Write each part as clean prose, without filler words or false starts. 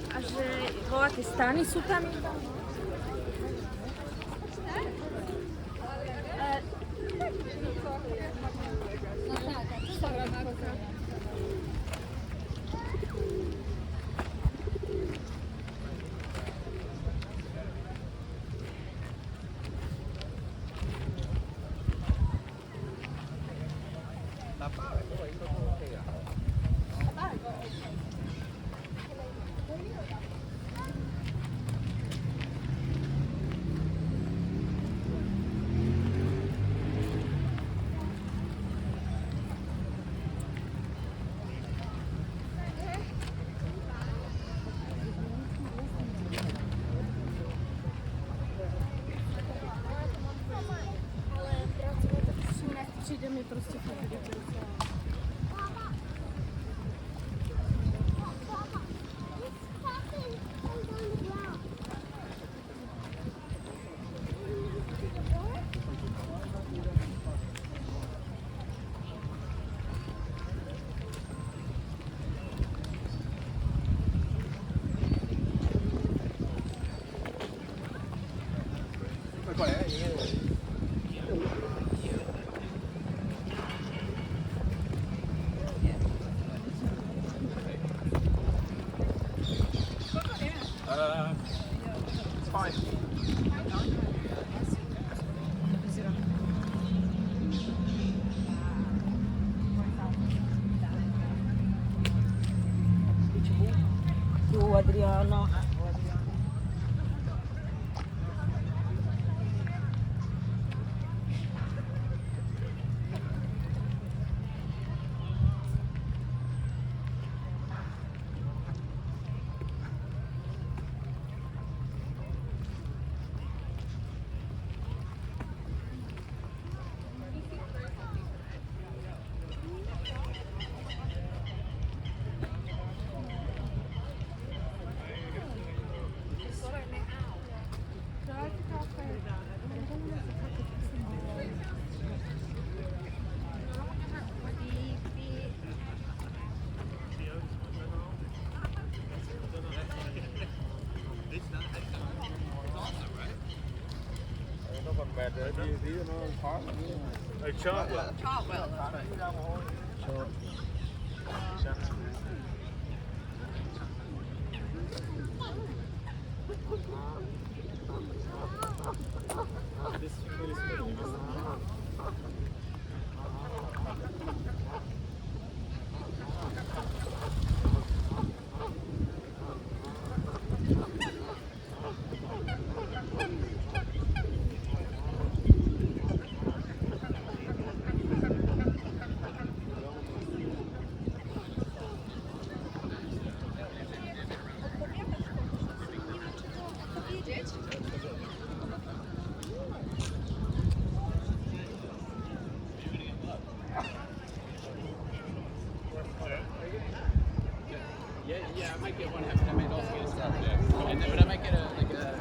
A že voláte stany sú tam? Přijde mi prostě It's fine. Tu Adriano. Chartwell. Chartwell, that's right. Yeah, I might get one half. I might also get a stuff. Yeah. And then, but I might get a like a.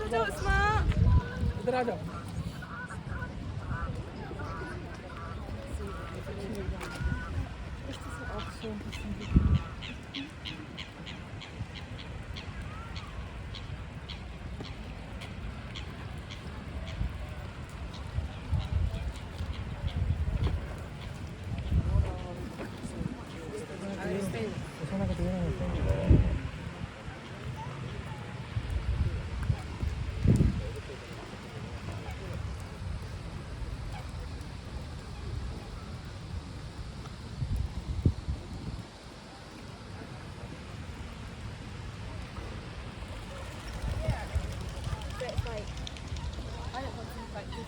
Duduk semua. Udah ada. Sana ketinggalan.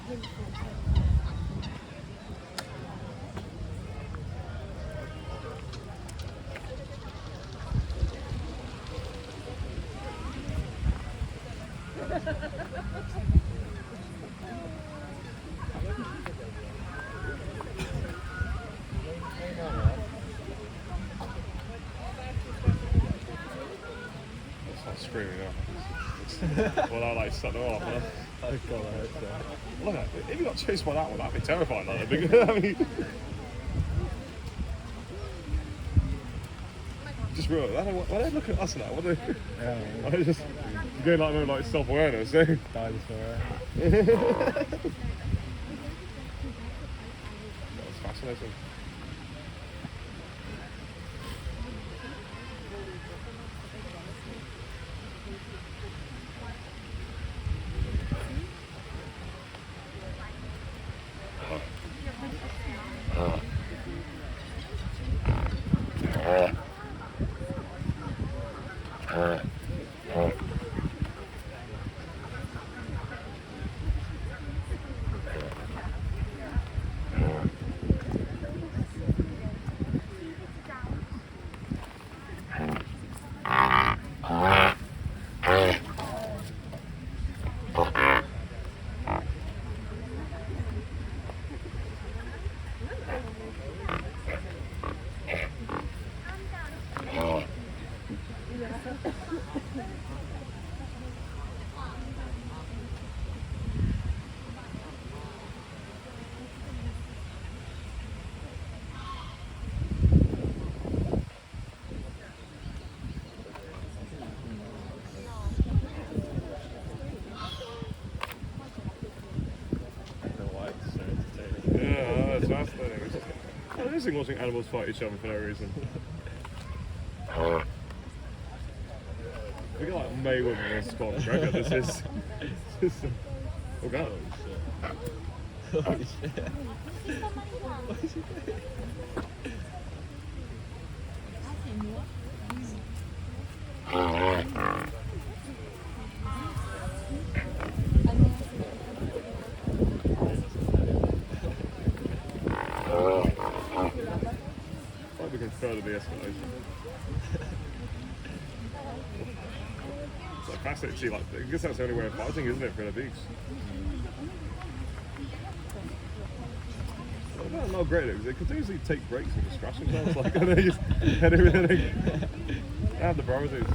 Start screaming up. Well, I like shut them off. Huh? Oh God, I hope so. Look at if you got chased by that one, that'd be terrifying. Like, because, I mean, just real. Why they look at us now? What are they? Yeah, I just getting like no like self-awareness. Eh? dinosaur. That's fascinating. Yeah, that's fascinating. It's interesting watching animals fight each other for no reason. We got like Mayweather versus Conor McGregor. This is oh god. Holy shit. Might be further the escalation. It's like fascinating to see, like, I guess that's the only way of fighting, isn't it, for the beaks? Well, not great, because they continuously take breaks and just scratch themselves, like, and they just head everything. They have the priorities.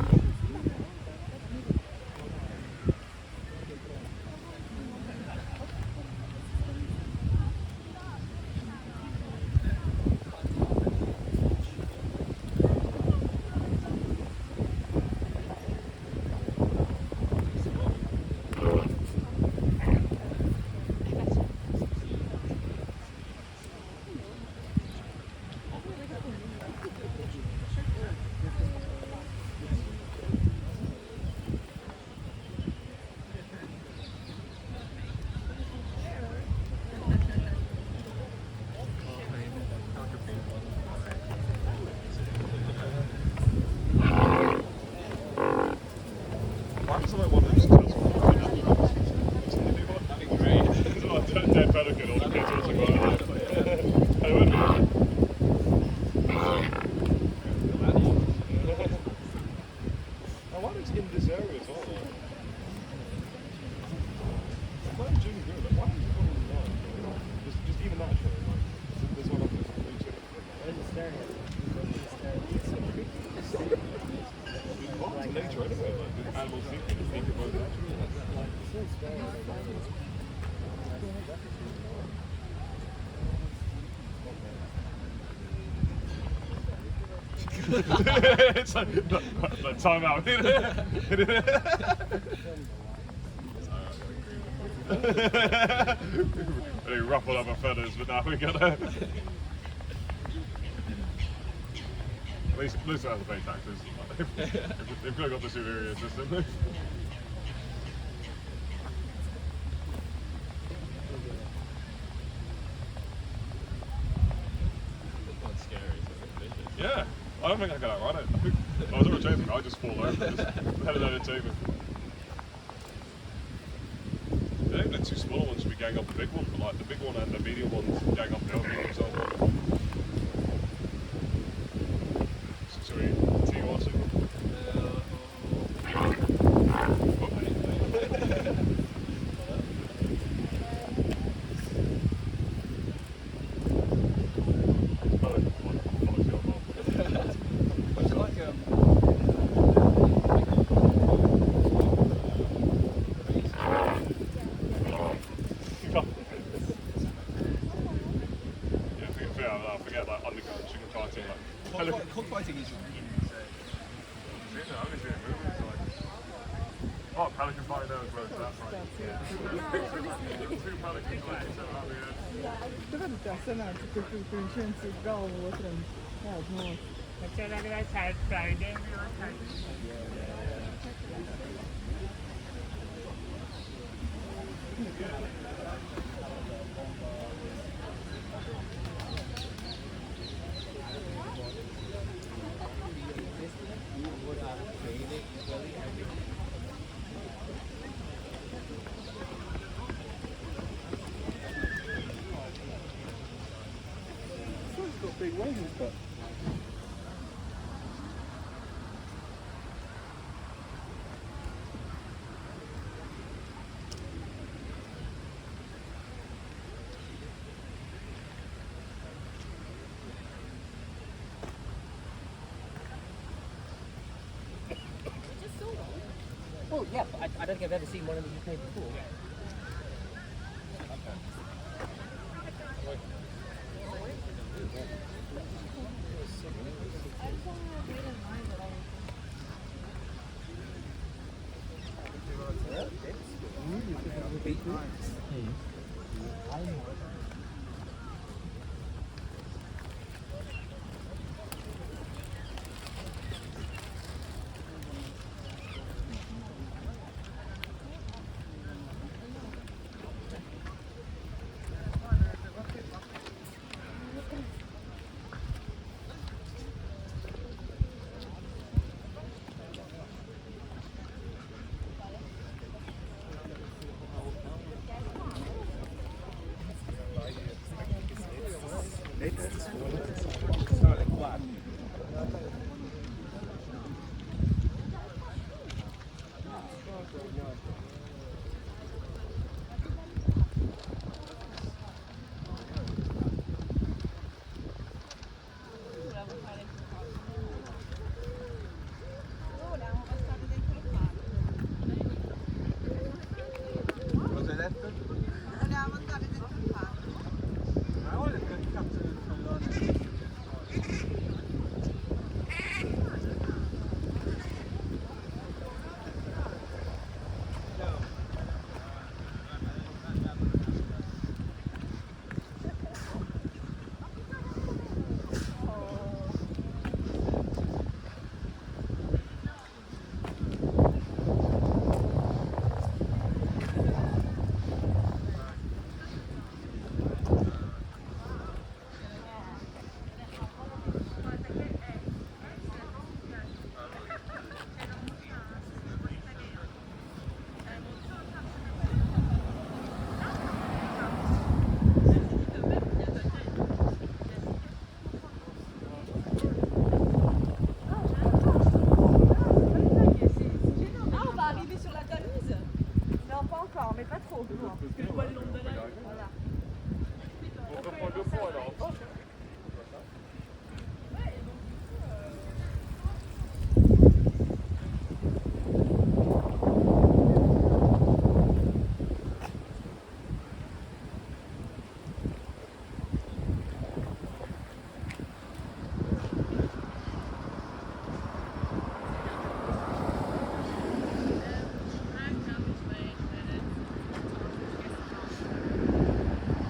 Dead pelican, all the kids also got it. Hey, wait a minute. Oh, why it's in this area as well? Why did Jimmy do that? Why did you come on the line? Just even that show, like, there's one up there. Where's the stair here? It's nature anyway, like, the animals think about nature. It's like time out. Really ruffle up our feathers, but now we gotta. At least it has to pay taxes. They've kind of got the superior system. That's scary. Yeah, I don't think I could outrun it. If I was ever chasing, I'd just fall over, just headed out of achievement. I think the two smaller ones should be gang up the big one, but like the big one and the medium ones gang up the other medium size one. So we do you watch it? I forget like underground chicken fighting like Cockfighting is oh, pelican fighting there as well, so that's right. Yeah. Two pelicans left, so that'll be good. Dove tutta sana tutto Vincenzo Gallo trend. No. Ma c'è la gracia Friday, It's got big wings, but Oh yeah, but I don't think I've ever seen one in the UK before. Cosa hai detto? Volevamo andare dentro il parco. Ma ora che cazzo del pallone? Ah, on va arriver sur la Tamise. Non, pas encore, mais pas trop. Non.